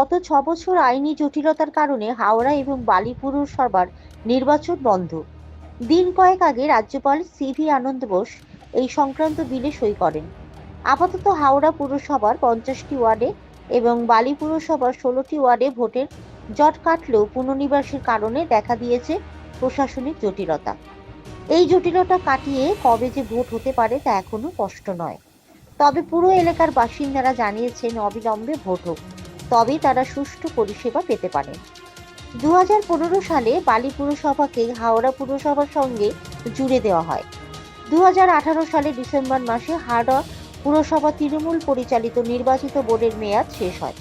গত 6 বছর আইনি জটিলতার কারণে হাওড়া এবং বালি পুরসভার নির্বাচন বন্ধ। দিন কয়েক আগে রাজ্যপাল সিভি আনন্দ বোস এই সংক্রান্ত বিলে সই করেন। আপাতত হাওড়া পুরসভার 50টি ওয়ার্ডে এবং বালি পুরসভার 16টি ওয়ার্ডে ভোটের জট কাটলেও পুনর্নিবাসের কারণে দেখা দিয়েছে প্রশাসনিক জটিলতা। এই জটিলতা কাটিয়ে কবে যে ভোট হতে পারে তা এখনো স্পষ্ট নয়। তবে পুরো এলাকার বাসিন্দারা জানিয়েছেন অবিলম্বে ভোট হোক, তবেই তারা সুষ্ঠু পরিষেবা পেতে পারেন। 2015 সালে বালি পুরসভাকে হাওড়া পুরসভার সঙ্গে জুড়ে দেওয়া হয়। 2018 সালে ডিসেম্বর মাসে হাওড়া পুরসভা তৃণমূল পরিচালিত নির্বাচিত বোর্ডের মেয়াদ শেষ হয়।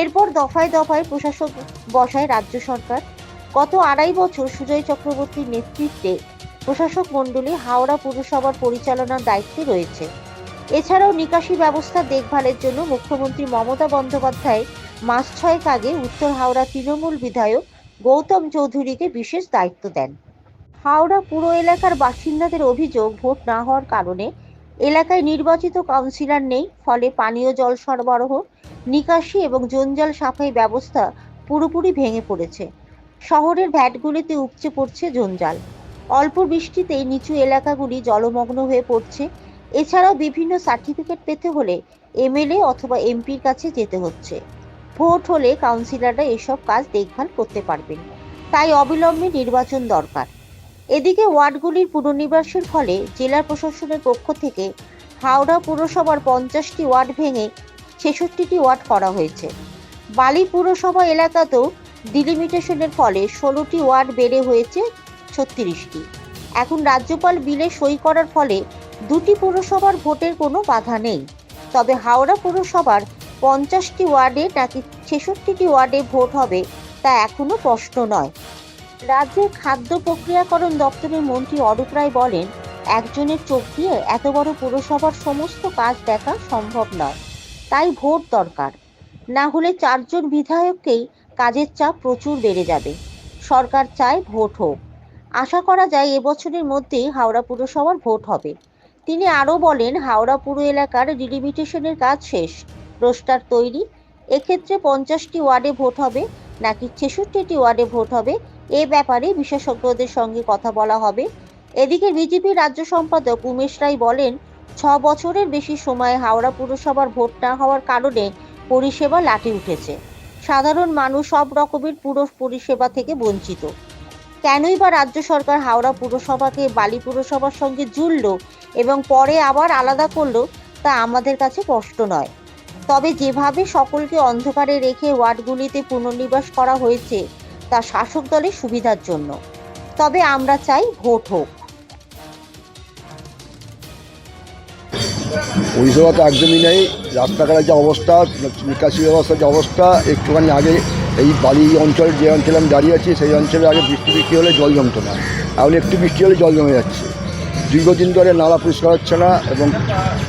এরপর দফায় দফায় প্রশাসক বসায় রাজ্য সরকার। গত 2.5 বছর সুজয় চক্রবর্তীর নেতৃত্বে প্রশাসক মণ্ডলী হাওড়া পুরসভার পরিচালনার দায়িত্বে রয়েছে। এছাড়াও নিকাশি ব্যবস্থা দেখভালের জন্য মুখ্যমন্ত্রী মমতা বন্দ্যোপাধ্যায় মাস 6 আগে উত্তর হাওড়া তৃণমূল বিধায়ক গৌতম চৌধুরীকে বিশেষ দায়িত্ব দেন। হাওড়া পুর এলাকার বাসিন্দাদের অভিযোগ, ভোট না হওয়ার কারণে এলাকায় নির্বাচিত কাউন্সিলর নেই, ফলে পানীয় জল সরবরাহ, নিকাশি এবং জঞ্জাল সাফাই ব্যবস্থা পুরোপুরি ভেঙে পড়েছে। শহরের ভ্যাটগুলিতে উপচে পড়ছে জঞ্জাল। অল্প বৃষ্টিতেই নিচু এলাকাগুলি জলমগ্ন হয়ে পড়ছে। এছাড়াও বিভিন্ন সার্টিফিকেট পেতে হলে এমএলএ অথবা এমপির কাছে যেতে হচ্ছে। ভোট হলে কাউন্সিলররা এসব কাজ দেখভাল করতে পারবেন, তাই অবিলম্বে নির্বাচন দরকার। এদিকে ওয়ার্ডগুলির পুনর্নিবাসের ফলে জেলা প্রশাসনের পক্ষ থেকে হাওড়া পুরসভার 50টি ওয়ার্ড ভেঙে 66টি ওয়ার্ড করা হয়েছে। বালি পুরসভা এলাকাতেও ডিলিমিটেশনের ফলে 16টি ওয়ার্ড বেড়ে হয়েছে 36টি। এখন রাজ্যপাল বিলে সই করার ফলে 2টি পুরসভার ভোটের কোনো বাধা নেই। তবে হাওড়া পুরসভার 50টি ওয়ার্ডে নাকি 66টি ওয়ার্ডে ভোট হবে তা এখনো স্পষ্ট নয়। রাজ্যের খাদ্য প্রক্রিয়াকরণ দপ্তরের মন্ত্রী অরূপ রায় বলেন, একজনের চোখ দিয়ে এত বড় পুরসভার সমস্ত কাজ দেখা সম্ভব নয়, তাই ভোট দরকার। না হলে 4 জন বিধায়ককেই কাজের চাপ প্রচুর বেড়ে যাবে। সরকার চায় ভোট হোক। আশা করা যায় এবছরের মধ্যেই হাওড়া পুরসভার ভোট হবে। তিনি আরও বলেন, হাওড়া পুর এলাকার ডিলিমিটেশনের কাজ শেষ, রোস্টার তৈরি। এক্ষেত্রে 50টি ওয়ার্ডে ভোট হবে নাকি 66টি ওয়ার্ডে ভোট হবে এ ব্যাপারে বিশেষজ্ঞদের সঙ্গে কথা বলা হবে। এদিকে বিজেপি রাজ্য সম্পাদক উমেশ রায় বলেন, 6 বছরের বেশি সময় হাওড়া পুরসভার ভোট না হওয়ার কারণে পরিষেবা লাটে উঠেছে। সাধারণ মানুষ সব রকমের পুরো পরিষেবা থেকে বঞ্চিত। কেনই বা রাজ্য সরকার হাওড়া পুরসভাকে বালি পুরসভার সঙ্গে জুড়ল এবং পরে আবার আলাদা করলো তা আমাদের কাছে স্পষ্ট নয়। তবে যেভাবে সকলকে অন্ধকারে রেখে ওয়ার্ডগুলিতে পুনর্নিবাস করা হয়েছে তা শাসক দলের সুবিধার জন্য। তবে আমরা চাই ভোট হোক। পরিষেবা তো একদমই নেই। রাস্তাঘাটের যে অবস্থা, নিকাশি ব্যবস্থার যে অবস্থা, একটুখানি আগে এই বালি অঞ্চল, যে অঞ্চলে আমি দাঁড়িয়ে আছি সেই অঞ্চলে আগে বৃষ্টি হলে জল জমতো না, এখন একটু বৃষ্টি হলে জল জমে যাচ্ছে। দীর্ঘদিন ধরে নালা পরিষ্কার হচ্ছে না এবং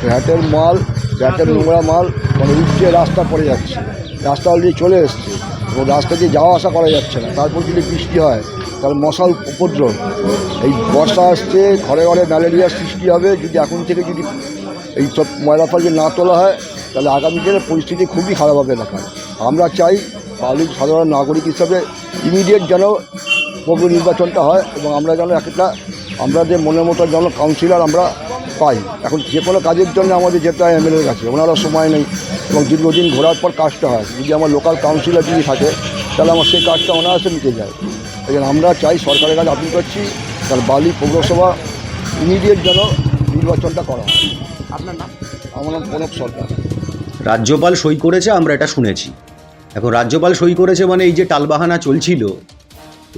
ভ্যাটের নোংরা মাল মানে উঠছে, রাস্তা পড়ে যাচ্ছে। রাস্তা অলরেডি চলে এসছে এবং রাস্তা দিয়ে যাওয়া আসা করা যাচ্ছে না। তারপর যদি বৃষ্টি হয় তাহলে মশার উপদ্রব, এই বর্ষা আসছে, ঘরে ঘরে ম্যালেরিয়ার সৃষ্টি হবে। যদি এখন থেকে যদি এই সব ময়লা ফল না তোলা হয় তাহলে আগামী দিনে পরিস্থিতি খুবই খারাপ হবে এলাকায়। আমরা চাই বালির সাধারণ নাগরিক হিসাবে ইমিডিয়েট যেন পৌর নির্বাচনটা হয় এবং আমরা যেন একটা আমাদের মনের মতো যেন কাউন্সিলর আমরা পাই। এখন যে কোনো কাজের জন্য আমাদের যেতে হয় এমএলএর কাছে, ওনারা সময় নেই এবং দীর্ঘদিন ঘোরার পর কাজটা হয়। যদি আমার লোকাল কাউন্সিলর যদি থাকে তাহলে আমার সেই কাজটা অনায়াসে মিটে যায়। এই জন্য আমরা চাই, সরকারের কাছে আপিল করছি, তার বালি পৌরসভা ইমিডিয়েট যেন নির্বাচনটা করা হয়। আপনার নাম? আমার নাম প্রণব সরকার। রাজ্যপাল সই করেছে, আমরা এটা শুনেছি। এখন রাজ্যপাল সই করেছে মানে এই যে টালবাহানা চলছিল,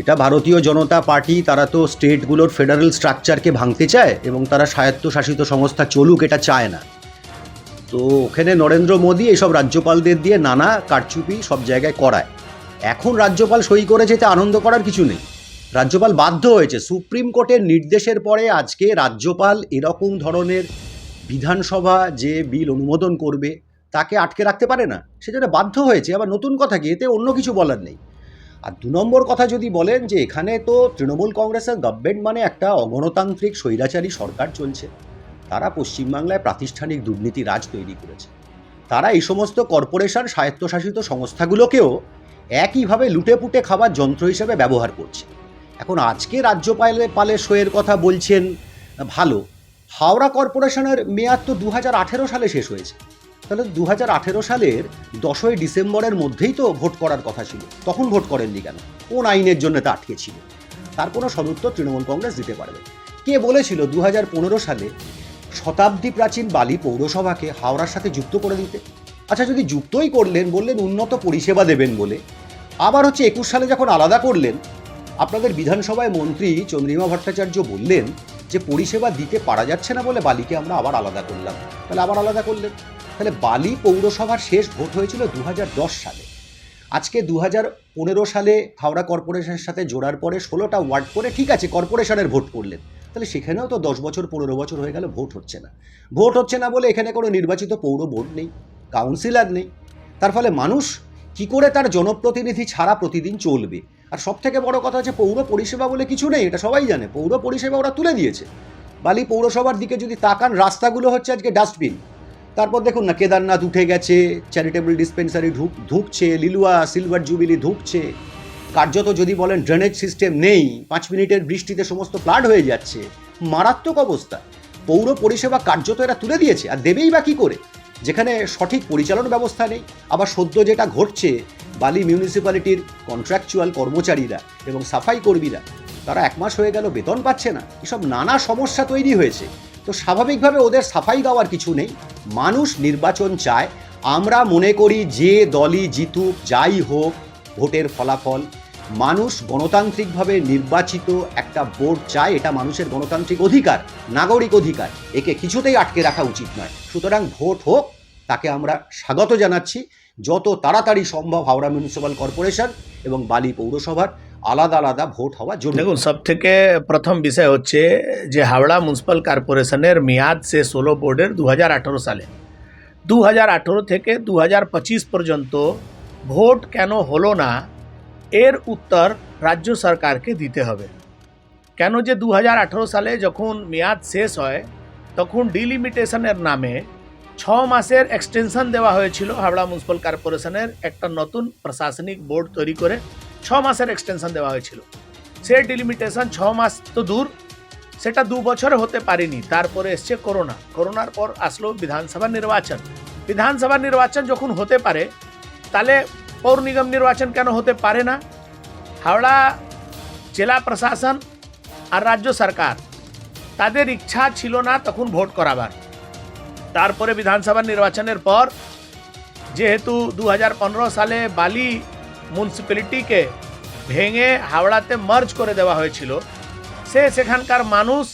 এটা ভারতীয় জনতা পার্টি, তারা তো স্টেটগুলোর ফেডারেল স্ট্রাকচারকে ভাঙতে চায় এবং তারা স্বায়ত্তশাসিত সংস্থা চলুক এটা চায় না। তো ওখানে নরেন্দ্র মোদী এসব রাজ্যপালদের দিয়ে নানা কারচুপি সব জায়গায় করায়। এখন রাজ্যপাল সই করেছে, তা আনন্দ করার কিছু নেই। রাজ্যপাল বাধ্য হয়েছে, সুপ্রিম কোর্টের নির্দেশের পরে আজকে রাজ্যপাল এরকম ধরনের বিধানসভা যে বিল অনুমোদন করবে তাকে আটকে রাখতে পারে না, সেজন্য বাধ্য হয়েছে। আবার নতুন কথা কি, এতে অন্য কিছু বলার নেই। আর 2 নম্বর কথা যদি বলেন যে এখানে তো তৃণমূল কংগ্রেসের গভর্নমেন্ট মানে একটা অগণতান্ত্রিক স্বৈরাচারী সরকার চলছে, তারা পশ্চিমবাংলায় প্রাতিষ্ঠানিক দুর্নীতি রাজ তৈরি করেছে। তারা এই সমস্ত কর্পোরেশন স্বায়ত্তশাসিত সংস্থাগুলোকেও একইভাবে লুটেপুটে খাবার যন্ত্র হিসেবে ব্যবহার করছে। এখন আজকে রাজ্যপালের শোয়ের কথা বলছেন ভালো, হাওড়া কর্পোরেশনের মেয়াদ তো 2018 সালে শেষ হয়েছে। তাহলে 2018 সালের 10ই ডিসেম্বরের মধ্যেই তো ভোট করার কথা ছিল, তখন ভোট করেননি কেন? কোন আইনের জন্য তা আটকে ছিল? তার কোনো সদুত্তর তৃণমূল কংগ্রেস দিতে পারবে। কে বলেছিল 2015 সালে শতাব্দী প্রাচীন বালি পৌরসভাকে হাওড়ার সাথে যুক্ত করে দিতে? আচ্ছা, যদি যুক্তই করলেন, বললেন উন্নত পরিষেবা দেবেন বলে, আবার হচ্ছে 21 সালে যখন আলাদা করলেন, আপনাদের বিধানসভায় মন্ত্রী চন্দ্রিমা ভট্টাচার্য বললেন যে পরিষেবা দিতে পারা যাচ্ছে না বলে বালিকে আমরা আবার আলাদা করলাম। তাহলে আবার আলাদা করলেন। তাহলে বালি পৌরসভার শেষ ভোট হয়েছিল 2010 সালে। আজকে 2015 সালে হাওড়া কর্পোরেশনের সাথে জোড়ার পরে 16টা ওয়ার্ড করে ঠিক আছে কর্পোরেশনের ভোট করলেন। তাহলে সেখানেও তো 10 বছর 15 বছর হয়ে গেল ভোট হচ্ছে না। ভোট হচ্ছে না বলে এখানে কোনো নির্বাচিত পৌর বোর্ড নেই, কাউন্সিলর নেই। তার ফলে মানুষ কি করে তার জনপ্রতিনিধি ছাড়া প্রতিদিন চলবে? আর সব থেকে বড় কথা হচ্ছে পৌর পরিষেবা বলে কিছু নেই, এটা সবাই জানে। পৌর পরিষেবা ওরা তুলে দিয়েছে। বালি পৌরসভার দিকে যদি তাকান, রাস্তাগুলো হচ্ছে আজকে ডাস্টবিন। তারপর দেখুন না, কেদারনাথ উঠে গেছে, চ্যারিটেবল ডিসপেন্সারি ঢুকছে, লিলুয়া সিলভার জুবিলি ঢুকছে। কার্যত যদি বলেন ড্রেনেজ সিস্টেম নেই, 5 মিনিটের বৃষ্টিতে সমস্ত ফ্লাড হয়ে যাচ্ছে, মারাত্মক অবস্থা। পৌর পরিষেবা কার্যত এরা তুলে দিয়েছে, আর দেবেই বা কী করে যেখানে সঠিক পরিচালন ব্যবস্থা নেই। আবার সদ্য যেটা ঘটছে, বালি মিউনিসিপ্যালিটির কন্ট্রাকচুয়াল কর্মচারীরা এবং সাফাই কর্মীরা তারা 1 মাস হয়ে গেল বেতন পাচ্ছে না। এসব নানা সমস্যা তৈরি হয়েছে। তো স্বাভাবিকভাবে ওদের সাফাই দেওয়ার কিছু নেই। মানুষ নির্বাচন চায়। আমরা মনে করি যে দলই জিতুক, যাই হোক, ভোটের ফলাফল মানুষ গণতান্ত্রিকভাবে নির্বাচিত একটা বোর্ড চায়। এটা মানুষের গণতান্ত্রিক অধিকার, নাগরিক অধিকার। একে কিছুতেই আটকে রাখা উচিত নয়। সুতরাং ভোট হোক, তাকে আমরা স্বাগত জানাচ্ছি। যত তাড়াতাড়ি সম্ভব হাওড়া মিউনিসিপ্যাল কর্পোরেশন এবং বালি পৌরসভার আলাদা আলাদা ভোট হওয়া জরুরি। দেখুন, সব থেকে প্রথম বিষয় হচ্ছে যে হাওড়া মিউনিসিপ্যাল কর্পোরেশনের মেয়াদ শেষ হলো বোর্ডের 2018 সালে। 2018 থেকে 2025 পর্যন্ত ভোট কেন হলো না, এর উত্তর রাজ্য সরকারকে দিতে হবে। কেন যে 2018 সালে যখন মেয়াদ শেষ হয়, তখন ডিলিমিটেশনের নামে 6 মাসের এক্সটেনশন দেওয়া হয়েছিল হাওড়া মিউনিসিপ্যাল কর্পোরেশনের একটা নতুন প্রশাসনিক বোর্ড তৈরি করে 6 মাসের এক্সটেনশন দেওয়া হয়েছিল। সে ডিলিমিটেশন 6 মাস তো দূর, সেটা 2 বছর হতে পারেনি। তারপরে এসছে করোনার পর আসলো বিধানসভা নির্বাচন যখন হতে পারে, তাহলে পৌর নিগম নির্বাচন কেন হতে পারে না? হাওড়া জেলা প্রশাসন আর রাজ্য সরকার তাদের ইচ্ছা ছিল না তখন ভোট করাবার। তারপরে বিধানসভা নির্বাচনের পর যেহেতু 2015 সালে বালি মিউনিসিপ্যালিটিকে ভেঙে হাওড়াতে মার্জ করে দেওয়া হয়েছিল, সেখানকার মানুষ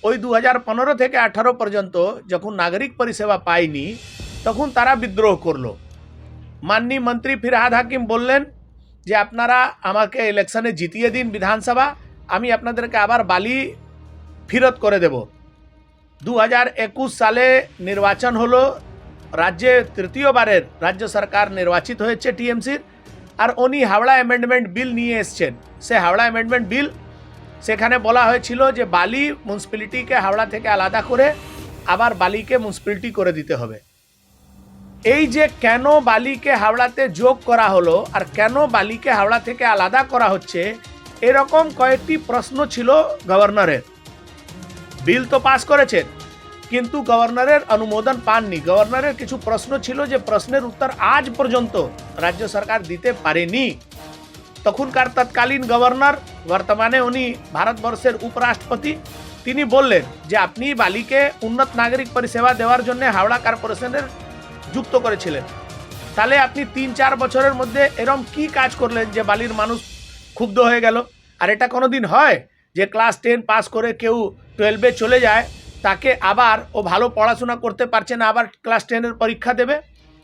ওই 2015 থেকে 18 পর্যন্ত যখন নাগরিক পরিষেবা পায়নি, তখন তারা বিদ্রোহ করলো। মাননীয় মন্ত্রী ফিরহাদ হাকিম বললেন যে আপনারা আমাকে ইলেকশনে জিতিয়ে দিন বিধানসভা, আমি আপনাদেরকে আবার বালি ফেরত করে দেব। 2021 সালে নির্বাচন হলো, রাজ্যে তৃতীয়বারের রাজ্য সরকার নির্বাচিত হয়েছে টিএমসির, আর উনি হাওড়া অ্যামেন্ডমেন্ট বিল নিয়ে এসছেন। সে হাওড়া অ্যামেন্ডমেন্ট বিল, সেখানে বলা হয়েছিল যে বালি মিউনিসিপ্যালিটিকে হাওড়া থেকে আলাদা করে আবার বালিকে মিউনিসিপ্যালিটি করে দিতে হবে। এই যে কেন বালিকে হাওড়াতে যোগ করা হলো আর কেন বালিকে হাওড়া থেকে আলাদা করা হচ্ছে, এরকম কয়েকটি প্রশ্ন ছিল গভর্নরের। বিল তো পাস করেছেন, কিন্তু গভর্নরের অনুমোদন পাননি। গভর্নরের কিছু প্রশ্ন ছিল যে প্রশ্নের উত্তর আজ পর্যন্ত রাজ্য সরকার দিতে পারেনি। তখনকার তৎকালীন গভর্নর, বর্তমানে উনি ভারতবর্ষের উপরাষ্ট্রপতি, তিনি বললেন যে আপনি বালিকে উন্নত নাগরিক পরিষেবা দেওয়ার জন্য হাওড়া কর্পোরেশনের যুক্ত করেছিলেন। তাহলে আপনি 3-4 বছরের মধ্যে এরকম কি কাজ করলেন যে বালির মানুষ ক্ষুব্ধ হয়ে গেল? আর এটা কোনোদিন হয় যে ক্লাস 10 পাস করে কেউ 12-এ চলে যায়, তাকে আবার ও ভালো পড়াশোনা করতে পারছে না, আবার ক্লাস 10-এর পরীক্ষা দেবে?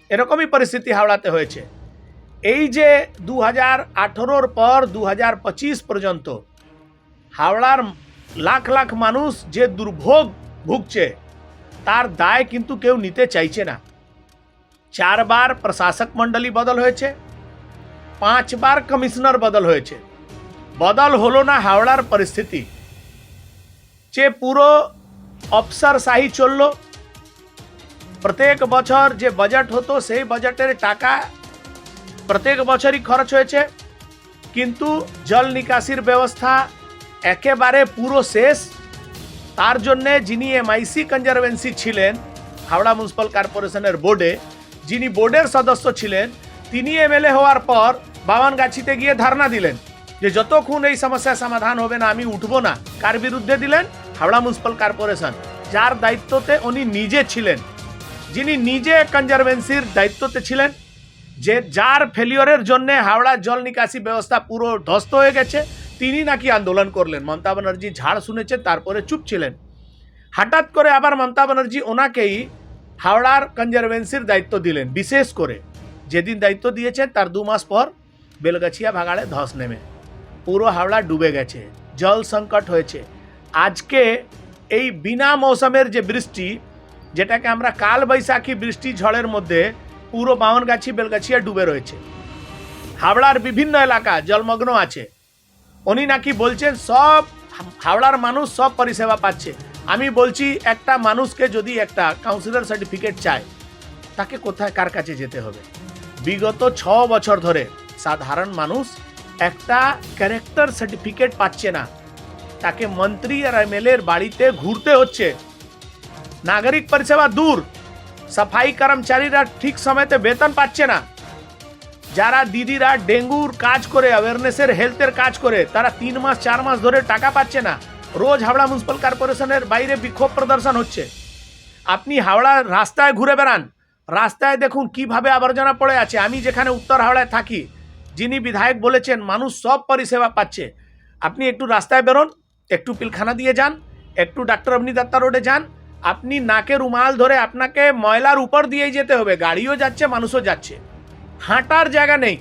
এরকমই পরিস্থিতি হাওড়াতে হয়েছে। এই যে 2018-র পর 2025 পর্যন্ত হাওড়ার লাখ লাখ মানুষ যে দুর্ভোগ ভুগছে, তার দায় কিন্তু কেউ নিতে চাইছে না। 4 বার প্রশাসক মণ্ডলী বদল হয়েছে, 5 বার কমিশনার বদল হয়েছে, বদল হলো না হাওড়ার পরিস্থিতি। যে পুরো অফিসারশাহী চলল, প্রত্যেক বছর যে বাজেট হতো সেই বাজেটের টাকা প্রত্যেক বছরই খরচ হয়েছে, কিন্তু জল নিকাশির ব্যবস্থা একেবারে পুরো শেষ। তার জন্যে যিনি এমআইসি কনজারভেন্সি ছিলেন হাওড়া মিউনিসিপ্যাল কর্পোরেশনের বোর্ডে, যিনি বোর্ডের সদস্য ছিলেন, তিনি এমএলএ হওয়ার পর বাওয়ানগাছিতে গিয়ে ধারণা দিলেন যে যতক্ষণ এই সমস্যার সমাধান হবে না আমি উঠবো না। কার বিরুদ্ধে দিলেন? হাওড়া মিউনিসিপ্যাল কর্পোরেশন, যার দায়িত্বতে উনি নিজে ছিলেন, যিনি নিজে কনজারভেন্সির দায়িত্বতে ছিলেন, যে যার ফেলিওরের জন্য হাওড়া জল নিকাশি ব্যবস্থা পুরো ধ্বস্ত হয়ে গেছে, তিনি নাকি আন্দোলন করলেন। মমতা ব্যানার্জি ঝাড় শুনেছেন, তারপরে চুপ ছিলেন। হঠাৎ করে আবার মমতা ব্যানার্জি ওনাকেই হাওড়ার কনজারভেন্সির দায়িত্ব দিলেন। বিশেষ করে যেদিন দায়িত্ব দিয়েছেন তার 2 মাস পর বেলগাছিয়া ভাগাড়ে ধস নেমে পুরো হাওড়া ডুবে গেছে, জল সংকট হয়েছে। আজকে এই বিনা মৌসুমের যে বৃষ্টি, যেটাকে আমরা কাল বৈশাখী বৃষ্টি ঝড়ের মধ্যে পুরো বাওয়ানগাছি বেলগাছিয়া ডুবে রয়েছে, হাওড়ার বিভিন্ন এলাকা জলমগ্ন আছে। উনি নাকি বলছেন সব হাওড়ার মানুষ সব পরিষেবা পাচ্ছে। আমি বলছি একটা মানুষকে যদি একটা কাউন্সিলর সার্টিফিকেট চায়, তাকে কোথায় কার কাছে যেতে হবে? বিগত 6 বছর ধরে সাধারণ মানুষ একটা ক্যারেক্টার সার্টিফিকেট পাচ্ছে না, তাকে মন্ত্রী আর এমএলএর বাড়িতে ঘুরতে হচ্ছে। নাগরিক পরিষেবা দূর, সাফাই কর্মচারীরা ঠিক সময়তে বেতন পাচ্ছে না। যারা দিদিরা ডেঙ্গুর কাজ করে, অ্যাওয়ারনেসের হেলথের কাজ করে, তারা 3 মাস 4 মাস ধরে টাকা পাচ্ছে না। রোজ হাওড়া মিউনিসিপ্যাল কর্পোরেশনের বাইরে বিক্ষোভ প্রদর্শন হচ্ছে। আপনি হাওড়ার রাস্তায় ঘুরে বেড়ান, রাস্তায় দেখুন কিভাবে আবর্জনা পড়ে আছে। আমি যেখানে উত্তর হাওড়ায় থাকি, যিনি বিধায়ক বলেছেন মানুষ সব পরিষেবা পাচ্ছে, আপনি একটু রাস্তায় বেরোন, একটু পিলখানা দিয়ে যান, একটু ডাক্তার অবনী দত্তা রোডে যান, আপনি নাকে রুমাল ধরে আপনাকে ময়লার উপর দিয়েই যেতে হবে। গাড়িও যাচ্ছে, মানুষও যাচ্ছে, হাঁটার জায়গা নেই।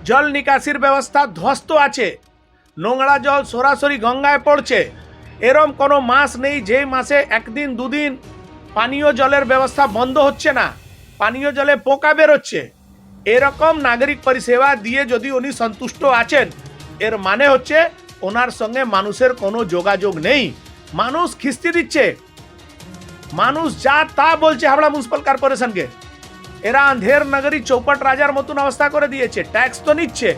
জল নিকাশির ব্যবস্থা ধ্বস্ত আছে, নোংরা জল সরাসরি গঙ্গায় পড়ছে। এরম কোনো মাস নেই যে মাসে 1 দিন 2 দিন পানীয় জলের ব্যবস্থা বন্ধ হচ্ছে না, পানীয় জলে পোকা বেরোচ্ছে। এরকম নাগরিক পরিষেবা দিয়ে যদি উনি সন্তুষ্ট আছেন, এর মানে হচ্ছে ওনার সঙ্গে মানুষের কোনো যোগাযোগ নেই। মানুষ খিস্তি দিচ্ছে, মানুষ যা তা বলছে হাওড়া মিউনিসিপ্যাল কর্পোরেশনকে। এরা আন্ধের নগরী চৌপট রাজার মতন অবস্থা করে দিয়েছে। ট্যাক্স তো নিচ্ছে,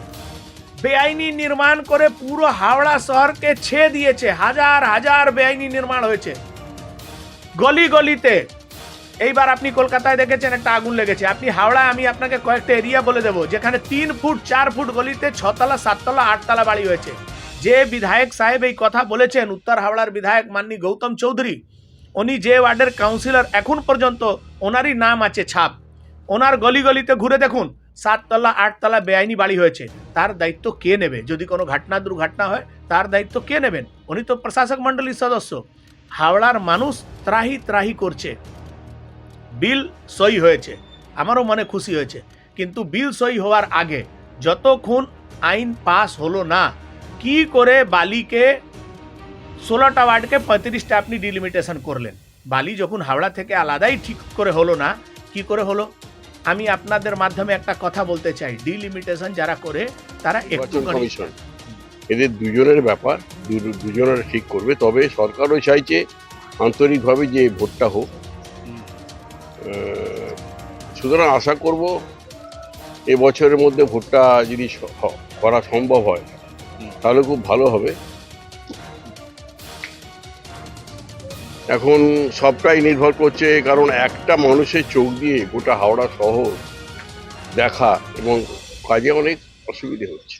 বেআইনি নির্মাণ করে পুরো হাওড়া শহরকে ছেয়ে দিয়েছে। হাজার হাজার বেআইনি নির্মাণ হয়েছে গলি গলিতে। এইবার আপনি কলকাতায় দেখেছেন একটা আগুন লেগেছে, আপনি হাওড়ায় আমি আপনাকে কয়েকটা এরিয়া বলে দেবো যেখানে 3 ফুট 4 ফুট গলিতে 6 তলা 7 তলা 8 তলা বাড়ি হয়েছে। যে বিধায়ক সাহেব এই কথা বলেছেন, উত্তর হাওড়ার বিধায়ক মাননী গৌতম চৌধুরী, উনি যে ওয়ার্ডের কাউন্সিলর, এখন পর্যন্ত ওনারই নাম আছে ছাপ। ওনার গলি গলিতে ঘুরে দেখুন 7 তলা 8 তলা বেআইনি বাড়ি হয়েছে। তার দায়িত্ব কে নেবে? যদি কোনো ঘটনা দুর্ঘটনা হয় তার দায়িত্ব কে নেবেন? উনি তো প্রশাসক মণ্ডলীর সদস্য। হাওড়ার মানুষ ত্রাহি ত্রাহি করছে। বিল সই হয়েছে, আমারও মনে খুশি হয়েছে, কিন্তু বিল সই হওয়ার আগে যতক্ষণ আইন পাস হলো না, কি করে বালিকে 16টা ওয়ার্ডকে 35টা আপনি ডিলিমিটেশন করলেন? বালি যখন হাওড়া থেকে আলাদাই ঠিক করে হলো না, কি করে হলো? আমি আপনাদের মাধ্যমে একটা কথা বলতে চাই, ডিলিমিটেশন যারা করে তারা একটু কমিশন, এদের দুজনের ব্যাপার, দুজনের ঠিক করবে। তবে সরকারও চাইছে আন্তরিকভাবে যে ভোটটা হোক। সুতরাং আশা করব এবছরের মধ্যে ভোটটা যদি করা সম্ভব হয় তাহলে খুব ভালো হবে। এখন সবটাই নির্ভর করছে, কারণ একটা মানুষের চোখ দিয়ে গোটা হাওড়া শহর দেখা এবং কাজে অনেক অসুবিধে হচ্ছে।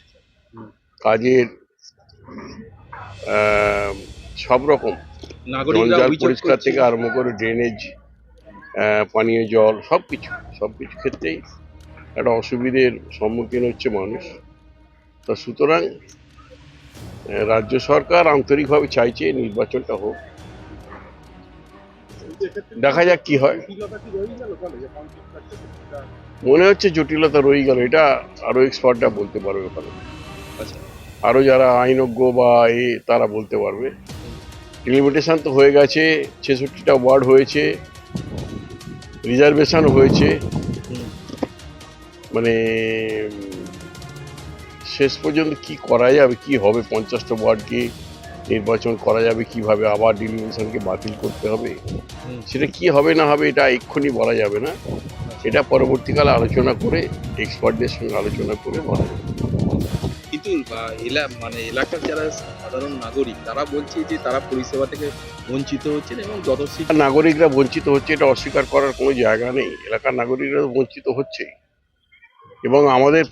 কাজের সব রকম জল পরিষ্কার থেকে আরম্ভ করে ড্রেনেজ, পানীয় জল, সব কিছু ক্ষেত্রেই একটা অসুবিধের সম্মুখীন হচ্ছে মানুষ। তা সুতরাং রাজ্য সরকার আন্তরিকভাবে চাইছে নির্বাচনটা হোক, দেখা যাক কি হয়। মনে হচ্ছে জটিলতা রয়ে গেল, এটা আরো এক্সপার্টরা বলতে পারবে ওখানে, আরো যারা আইনজ্ঞ বা তারা বলতে পারবে। ডিলিমিটেশন তো হয়ে গেছে, 66টা ওয়ার্ড হয়েছে, রিজার্ভেশন হয়েছে, মানে শেষ পর্যন্ত কি করা যাবে, কি হবে, 50টা ওয়ার্ডকে নির্বাচন করা যাবে কিভাবে, আবার ডেলিমিটেশনকে বাতিল করতে হবে, সেটা কি হবে না হবে এটা এক্ষুনি বলা যাবে না। এটা পরবর্তীকালে আলোচনা করে এক্সপার্টদের সঙ্গে আলোচনা করে বলা যাবে। কিন্তু মানে এলাকার যারা সাধারণ নাগরিক তারা বলছে যে তারা পরিষেবা থেকে বঞ্চিত হচ্ছেন এবং যত শীঘ্র নাগরিকরা বঞ্চিত হচ্ছে এটা অস্বীকার করার কোনো জায়গা নেই। এলাকার নাগরিকরা তো বঞ্চিত হচ্ছেই এবং আমাদের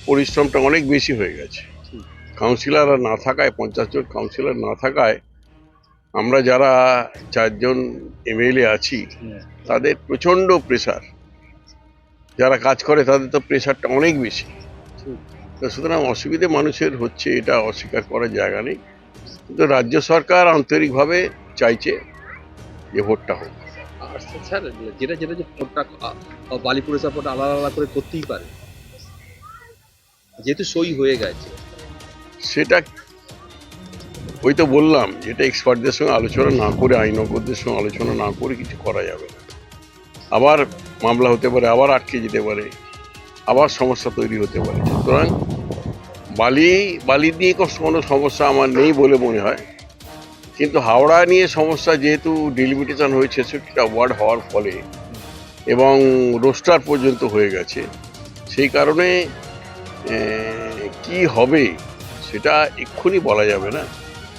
পরিশ্রমটা অনেক বেশি হয়ে গেছে। কাউন্সিলর না থাকায়, 50 জন কাউন্সিলর না থাকায় আমরা যারা 4 জন এমএলএ আছি তাদের প্রচণ্ড প্রেশার, যারা কাজ করে তাদের তো প্রেশারটা অনেক বেশি। তো সুতরাং অসুবিধে মানুষের হচ্ছে, এটা অস্বীকার করার জায়গা নেই। কিন্তু রাজ্য সরকার আন্তরিকভাবে চাইছে যে ভোটটা হোক। আর স্যার যেটা যে ভোটটা বালি পরিষেবা ভোট আলাদা আলাদা করে করতেই পারে যেহেতু সই হয়ে গেছে, সেটা ওই তো বললাম, যেটা এক্সপার্টদের সঙ্গে আলোচনা না করে, আইনজ্ঞদের সঙ্গে আলোচনা না করে কিছু করা যাবে না। আবার মামলা হতে পারে, আবার আটকে যেতে পারে, আবার সমস্যা তৈরি হতে পারে। সুতরাং বালি নিয়ে কোনো সমস্যা আমার নেই বলে মনে হয়, কিন্তু হাওড়া নিয়ে সমস্যা, যেহেতু ডিলিমিটেশন হয়েছে 66টা ওয়ার্ড হওয়ার ফলে এবং রোস্টার পর্যন্ত হয়ে গেছে, সেই কারণে কি হবে সেটা এক্ষুনি বলা যাবে না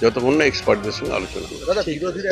যতক্ষণ না এক্সপার্টদের সঙ্গে আলোচনা হবে। দাদা বিরোধীরা